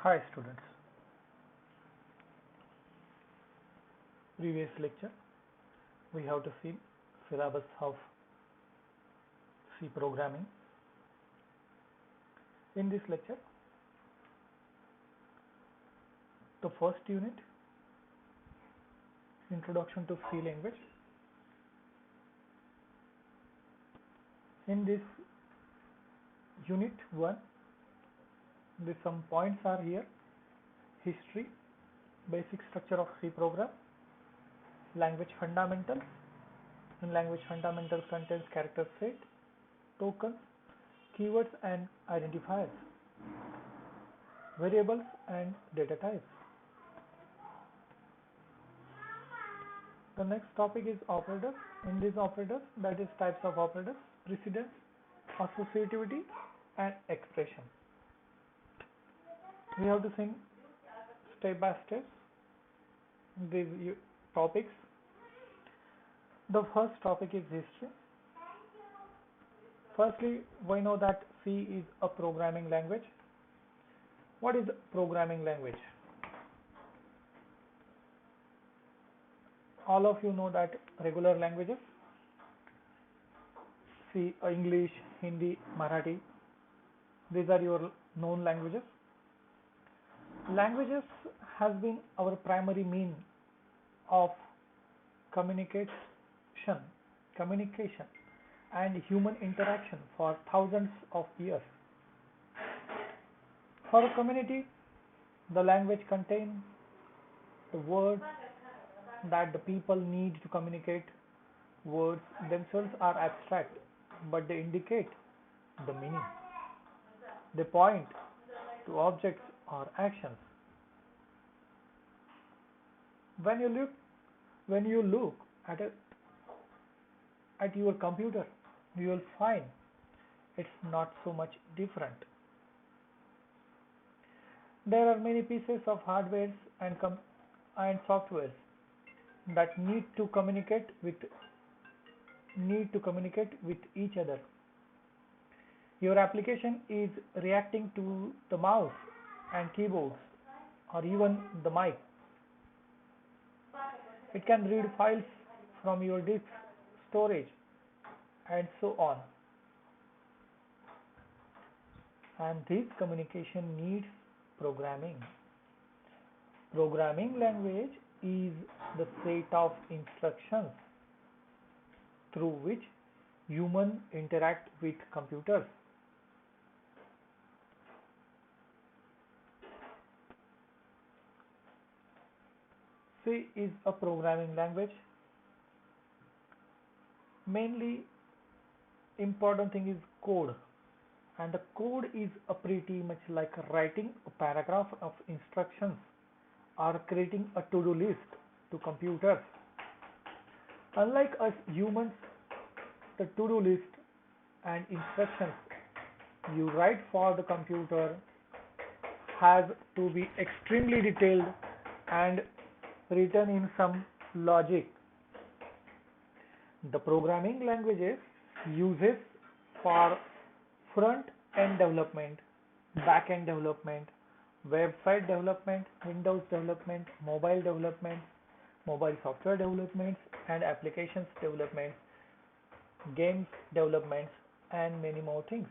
Hi students, previous lecture we have to see syllabus of C programming. In this lecture, the first unit, Introduction to C language. In this unit 1, some points are here: history, basic structure of C program, language fundamentals. In language fundamentals contains character set, tokens, keywords and identifiers, variables and data types. The next topic is operators. In these operators, that is types of operators, precedence, associativity and expression. We have to see step by step these topics. The first topic is history. Firstly, we know that C is a programming language. What is programming language? All of you know that regular languages, see English, Hindi, Marathi, these are your known languages. Languages has been our primary mean of communication and human interaction for thousands of years. For a community, the language contains the words that the people need to communicate. Words themselves are abstract, but they indicate the meaning. They point to objects or actions. When you look at your computer, you will find it's not so much different. There are many pieces of hardware and software that need to communicate with each other. Your application is reacting to the mouse and keyboards or even the mic. It can read files from your disk storage and so on. And this communication needs programming. Programming language is the set of instructions through which humans interact with computers. C is a programming language. Mainly important thing is code, and the code is a pretty much like writing a paragraph of instructions or creating a to-do list to computers. Unlike us humans, the to-do list and instructions you write for the computer has to be extremely detailed and written in some logic. The programming languages uses for front-end development, back-end development, website development, Windows development, mobile software development, and applications development, games development, and many more things.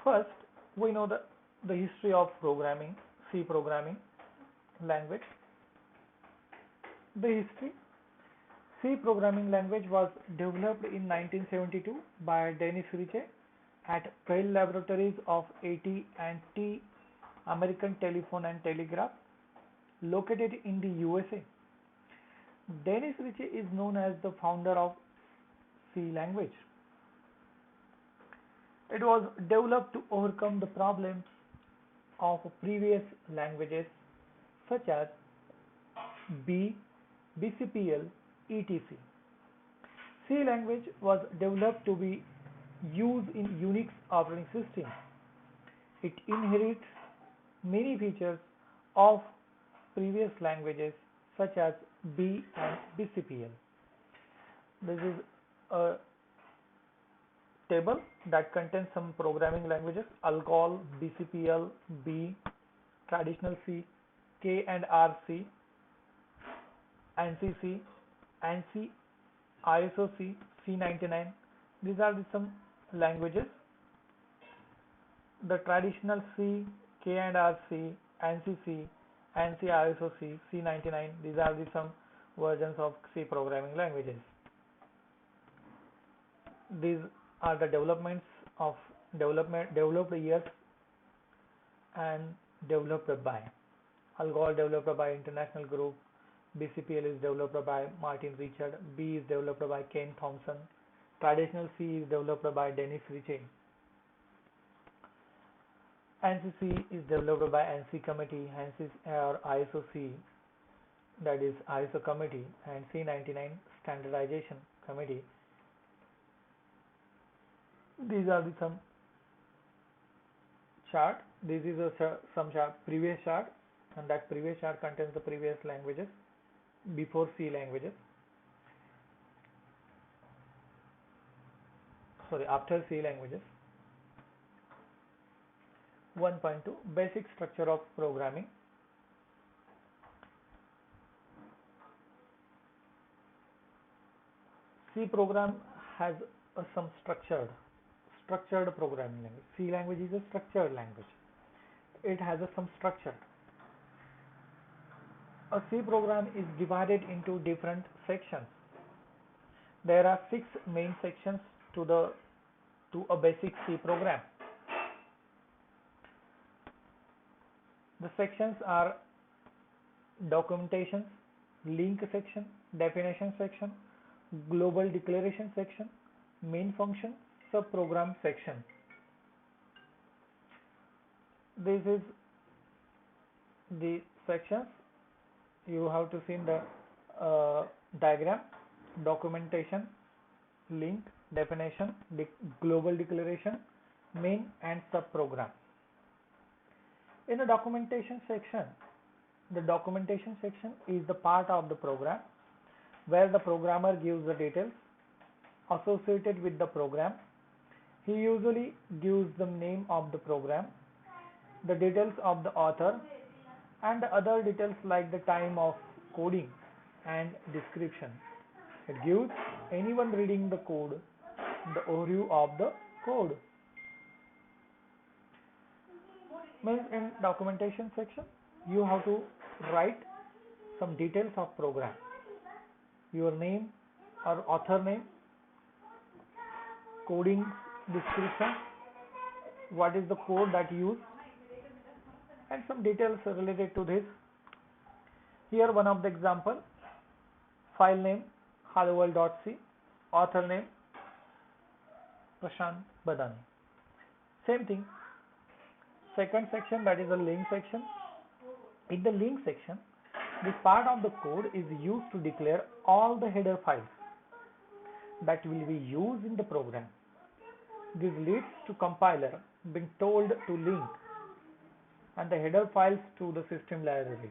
First, we know the history of programming, C programming language. The history: C programming language was developed in 1972 by Dennis Ritchie at Bell Laboratories of AT&T American Telephone and Telegraph, located in the USA. Dennis Ritchie is known as the founder of C language. It was developed to overcome the problems of previous languages such as B, BCPL, etc. C language was developed to be used in Unix operating system. It inherits many features of previous languages such as B and BCPL. This is a table that contains some programming languages: ALGOL, BCPL, B, traditional C, K and R C, ANSI C, ANSI, ISO C, C99. These are some languages. The traditional C, K and R C, ANSI C, ANSI ISO C, C99. These are some versions of C programming languages. These are the developments of developed years and developed by. ALGOL developed by International Group, BCPL is developed by Martin Richard, B is developed by Ken Thompson, traditional C is developed by Dennis Ritchie, ANSI C is developed by ANSI committee, ANSI or ISO C, that is ISO committee, and C99 standardization committee. These are some chart. This is some chart, previous chart, and that previous chart contains the previous languages before C languages. Sorry, after C languages. 1.2 Basic structure of programming. C program has some structured programming language. C language is a structured language. It has some structure. A C program is divided into different sections. There are 6 main sections to a basic C program. The sections are documentation, link section, definition section, global declaration section, main function, subprogram section. This is the sections. You have to see in the diagram: documentation, link, definition, global declaration, main and subprogram. In the documentation section is the part of the program where the programmer gives the details associated with the program. He usually gives the name of the program, the details of the author, and the other details like the time of coding and description. It gives anyone reading the code the overview of the code. Means in documentation section you have to write some details of program, your name or author name, coding description, what is the code that you use, and some details related to this. Here one of the example: file name helloworld.c, author name Prashant Badani. Same thing, second section, that is the link section. In the link section, this part of the code is used to declare all the header files that will be used in the program. This leads to compiler being told to link and the header files to the system libraries.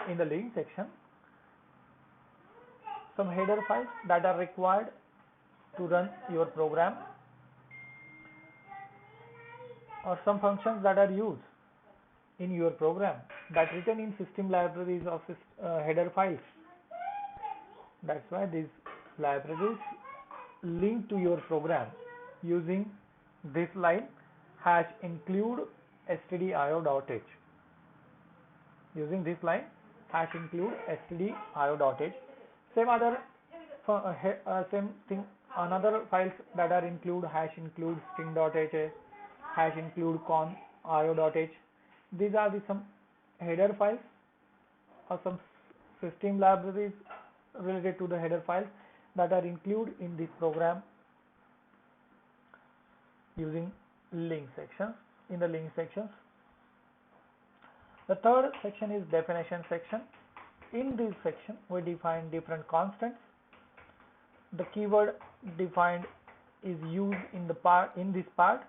In the link section, some header files that are required to run your program, or some functions that are used in your program that written in system libraries of header files. That's why these libraries link to your program using this line #include stdio.h. Using this line #include stdio.h. Same other same thing, another files that are include #include string.h, #include con.io.h. These are some header files or some system libraries related to the header files that are included in this program using link sections. In the link sections, the third section is definition section. In this section, we define different constants. The keyword defined is used in this part.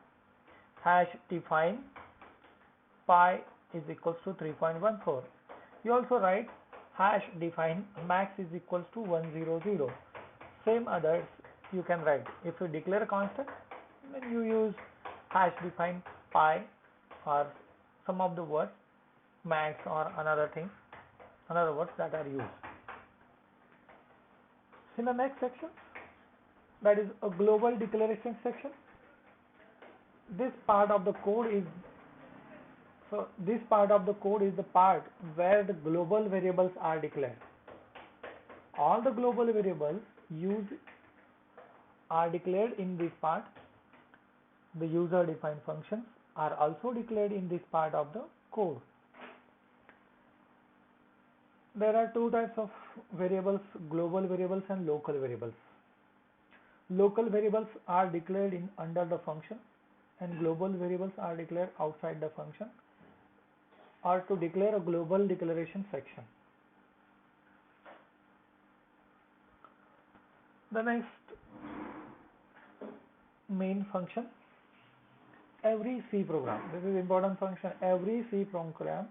#define pi is equals to 3.14. You also write #define max is equals to 100. same others you can write. If you declare a constant, then you use hash define pi or some of the words max or another thing, another words that are used. In the next section, that is a global declaration section. This part of the code is this part of the code is the part where the global variables are declared. All the global variables used are declared in this part. The user defined functions are also declared in this part of the code. There are two types of variables, global variables and local variables. Local variables are declared in under the function and global variables are declared outside the function or to declare a global declaration section. The next, main function. Every C program, this is important function, every C program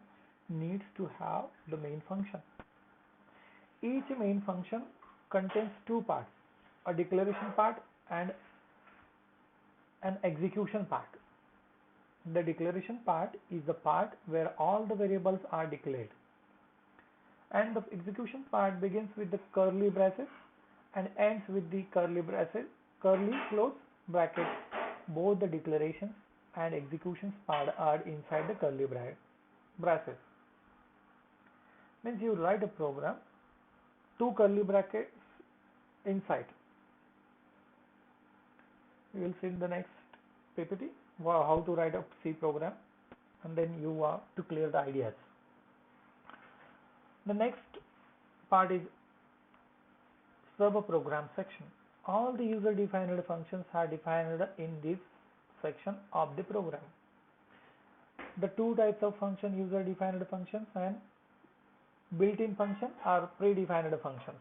needs to have the main function. Each main function contains two parts, a declaration part and an execution part. The declaration part is the part where all the variables are declared, and the execution part begins with the curly braces and ends with the curly close bracket. Both the declarations and executions part are inside the curly braces. Means you write a program, two curly brackets inside. You will see in the next PPT how to write a C program, and then you are to clear the ideas. The next part is sub-program section. All the user-defined functions are defined in this section of the program. The two types of function, user-defined functions and built-in function or predefined functions.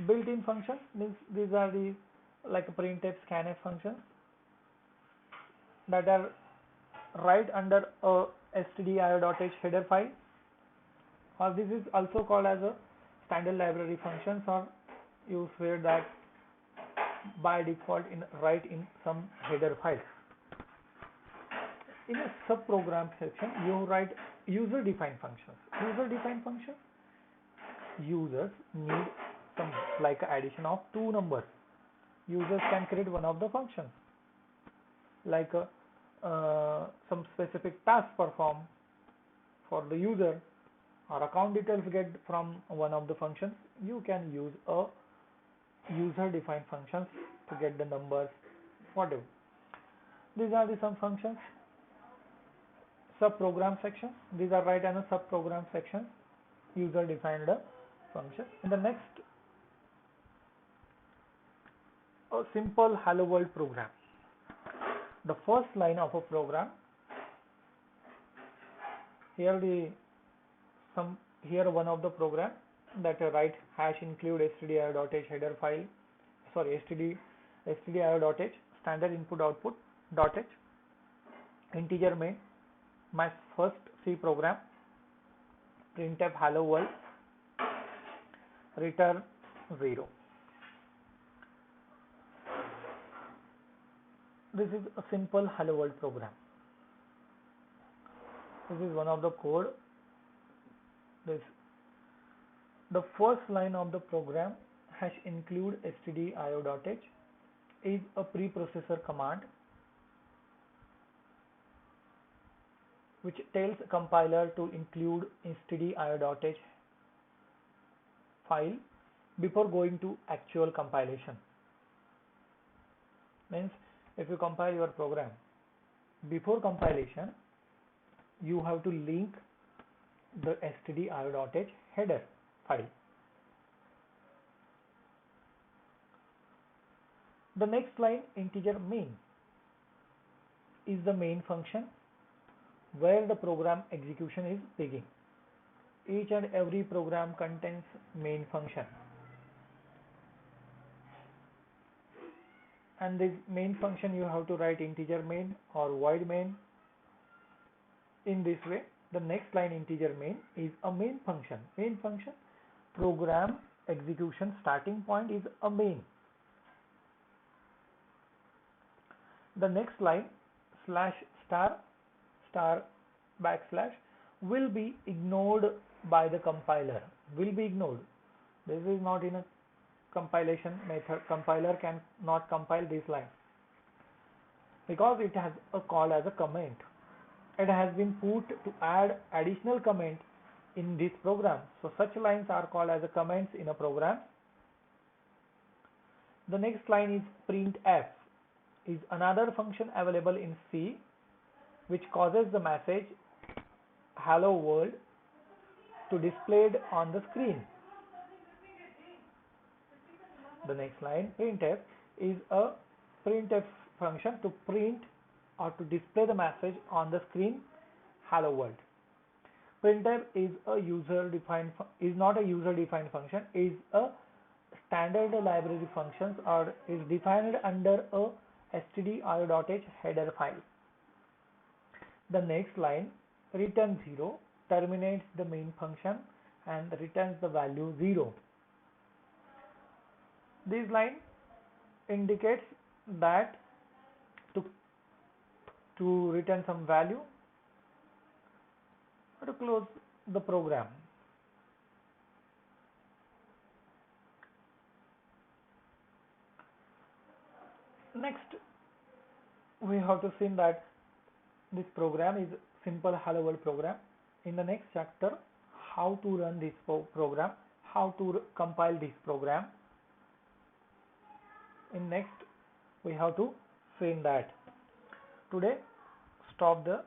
Built-in functions means these are the like printf, scanf functions that are right under a stdio.h header file, or this is also called as a standard library functions, or you say that by default right in some header files. In a subprogram section, you write user-defined functions. User-defined functions, users need some like addition of two numbers. Users can create one of the functions, like some specific task perform for the user or account details get from one of the functions. You can use a user-defined functions to get the numbers, whatever. These are the some functions. Subprogram section, these are right in a subprogram section, user-defined function. In the next, a simple hello world program. The first line of a program, here one of the program that write hash include stdio.h header file, sorry stdio.h standard input output .h integer main, my first C program, printf hello world, return 0. This is a simple hello world program. This is one of the code. The first line of the program hash include stdio.h is a preprocessor command which tells compiler to include stdio.h file before going to actual compilation. Means if you compile your program, before compilation you have to link the stdio.h header file. The next line, integer main, is the main function where the program execution is beginning. Each and every program contains main function, and this main function you have to write integer main or void main. In this way, the next line integer main is a main function. Main function program execution starting point is a main. The next line slash star star backslash will be ignored by the compiler. Will be ignored. This is not in a compilation method. Compiler can not compile this line because it has a call as a comment. It has been put to add additional comment in this program. So such lines are called as a comments in a program. The next line is printf, is another function available in C which causes the message hello world to displayed on the screen. The next line printf is a printf function to print or to display the message on the screen hello world. Printf is not a user defined function, is a standard library functions or is defined under a stdio.h header file. The next line return 0 terminates the main function and returns the value 0. This line indicates that to return some value or to close the program. Next, we have to see that this program is simple hello world program. In the next chapter, how to run this program, how to compile this program. In next, we have to see that. Today, stop the